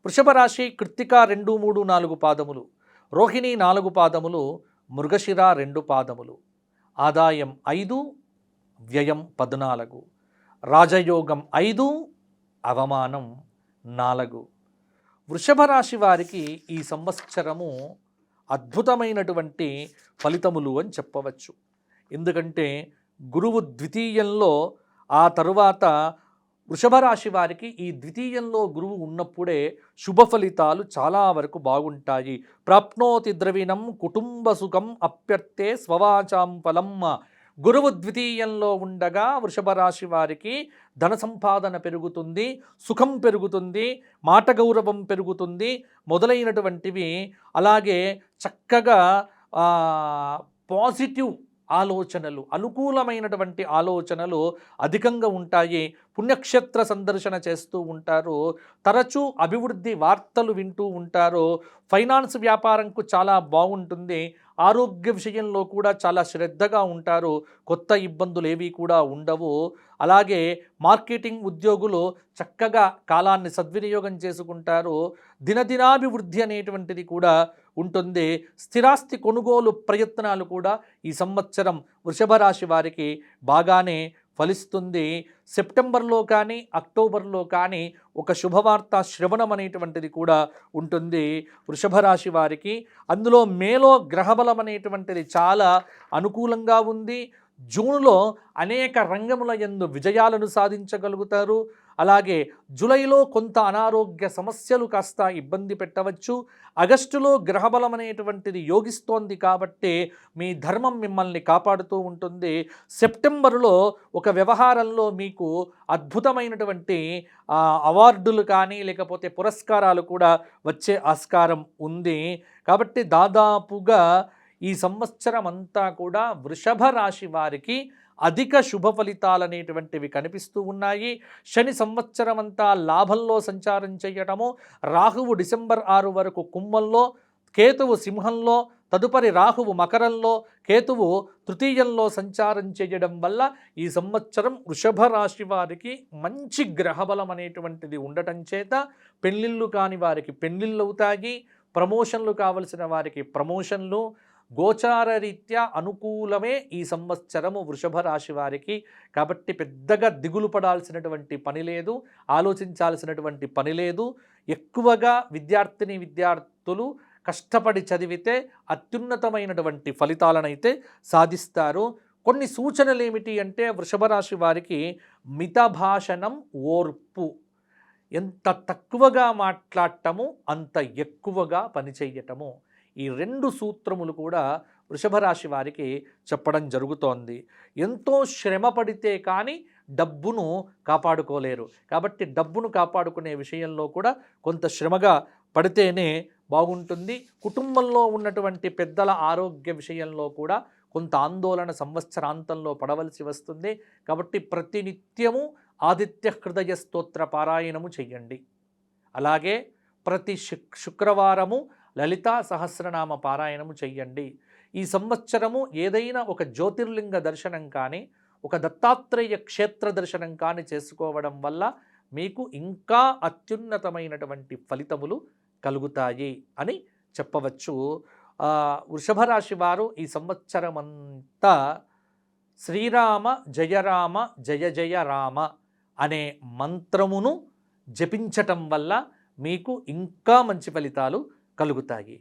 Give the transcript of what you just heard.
వృషభ రాశి కృత్తిక 2, 3, 4 పాదములు, రోహిణి 4 పాదములు, మృగశిర 2 పాదములు. ఆదాయం 5, వ్యయం 14, రాజయోగం 5, అవమానం 4. వృషభ రాశి వారికి ఈ సంవత్సరము అద్భుతమైనటువంటి ఫలితములు అని చెప్పవచ్చు. ఎందుకంటే గురువు ద్వితీయంలో, ఆ తరువాత వృషభ రాశి వారికి ఈ ద్వితీయంలో గురువు ఉన్నప్పుడే శుభ ఫలితాలు చాలా వరకు బాగుంటాయి. ప్రాప్నోతి ద్రవిణం కుటుంబ సుఖం అప్యర్థే స్వవాచాం ఫలం. గురువు ద్వితీయంలో ఉండగా వృషభ రాశి వారికి ధన సంపాదన పెరుగుతుంది, సుఖం పెరుగుతుంది, మాట గౌరవం పెరుగుతుంది మొదలైనటువంటివి. అలాగే చక్కగా పాజిటివ్ ఆలోచనలు, అనుకూలమైనటువంటి ఆలోచనలు అధికంగా ఉంటాయి. పుణ్యక్షేత్ర సందర్శన చేస్తూ ఉంటారు, తరచూ అభివృద్ధి వార్తలు వింటూ ఉంటారు. ఫైనాన్స్ వ్యాపారంకు చాలా బాగుంటుంది. ఆరోగ్య విషయంలో కూడా చాలా శ్రద్ధగా ఉంటారు. కొత్త ఇబ్బందులు ఏవి కూడా ఉండవు. అలాగే మార్కెటింగ్ ఉద్యోగులు చక్కగా కాలాన్ని సద్వినియోగం చేసుకుంటారు. దినదినాభివృద్ధి అనేటువంటిది కూడా ఉంటుంది. స్థిరాస్తి కొనుగోలు ప్రయత్నాలు కూడా ఈ సంవత్సరం వృషభ రాశి వారికి బాగానే ఫలిస్తుంది. సెప్టెంబర్లో కానీ అక్టోబర్లో కానీ ఒక శుభవార్త శ్రవణం అనేటువంటిది కూడా ఉంటుంది వృషభ రాశి వారికి. అందులో మేలో గ్రహబలం అనేటువంటిది చాలా అనుకూలంగా ఉంది. జూన్లో అనేక రంగముల యందు విజయాలను సాధించగలుగుతారు. అలాగే జూలైలో కొంత అనారోగ్య సమస్యలు కాస్త ఇబ్బంది పెట్టవచ్చు. ఆగస్టులో గ్రహబలం అనేటువంటిది యోగిస్తోంది కాబట్టి మీ ధర్మం మిమ్మల్ని కాపాడుతూ ఉంటుంది. సెప్టెంబర్లో ఒక వ్యవహారంలో మీకు అద్భుతమైనటువంటి అవార్డులు కానీ లేకపోతే పురస్కారాలు కూడా వచ్చే ఆస్కారం ఉంది. కాబట్టి దాదాపుగా ఈ సంవత్సరం అంతా కూడా వృషభ రాశి వారికి అధిక శుభ ఫలితాలు అనేటువంటివి కనిపిస్తూ ఉన్నాయి. శని సంవత్సరం అంతా లాభంలో సంచారం చేయటము, రాహువు డిసెంబర్ 6 వరకు కుంభంలో, కేతువు సింహంలో, తదుపరి రాహువు మకరంలో, కేతువు తృతీయంలో సంచారం చేయడం వల్ల ఈ సంవత్సరం వృషభ రాశి వారికి మంచి గ్రహబలం అనేటువంటిది ఉండటం చేత పెళ్ళిళ్ళు కాని వారికి పెళ్ళిళ్ళు అవుతాయి, ప్రమోషన్లు కావలసిన వారికి ప్రమోషన్లు. గోచార రీత్యా అనుకూలమే ఈ సంవత్సరము వృషభ రాశి వారికి. కాబట్టి పెద్దగా దిగులు పడాల్సినటువంటి పని లేదు, ఆలోచించాల్సినటువంటి పని లేదు. ఎక్కువగా విద్యార్థులు కష్టపడి చదివితే అత్యున్నతమైనటువంటి ఫలితాలనైతే సాధిస్తారు. కొన్ని సూచనలు ఏమిటి అంటే వృషభ రాశి వారికి మితభాషణం, ఓర్పు. ఎంత తక్కువగా మాట్లాడటము అంత ఎక్కువగా పనిచేయటము, ఈ 2 సూత్రములు కూడా వృషభ రాశి వారికి చెప్పడం జరుగుతోంది. ఎంతో శ్రమ పడితే కానీ డబ్బును కాపాడుకోలేరు. కాబట్టి డబ్బును కాపాడుకునే విషయంలో కూడా కొంత శ్రమగా పడితేనే బాగుంటుంది. కుటుంబంలో ఉన్నటువంటి పెద్దల ఆరోగ్య విషయంలో కూడా కొంత ఆందోళన సంవత్సరాంతంలో పడవలసి వస్తుంది. కాబట్టి ప్రతినిత్యము ఆదిత్య హృదయ స్తోత్ర పారాయణము చెయ్యండి. అలాగే ప్రతి శుక్రవారము లలితా సహస్రనామ పారాయణము చెయ్యండి. ఈ సంవత్సరము ఏదైనా ఒక జ్యోతిర్లింగ దర్శనం కానీ, ఒక దత్తాత్రేయ క్షేత్ర దర్శనం కానీ చేసుకోవడం వల్ల మీకు ఇంకా అత్యున్నతమైనటువంటి ఫలితములు కలుగుతాయి అని చెప్పవచ్చు. వృషభ రాశి వారు ఈ సంవత్సరం అంతా శ్రీరామ జయరామ జయ జయ రామ అనే మంత్రమును జపించటం వల్ల మీకు ఇంకా మంచి ఫలితాలు కలుగుతాయి.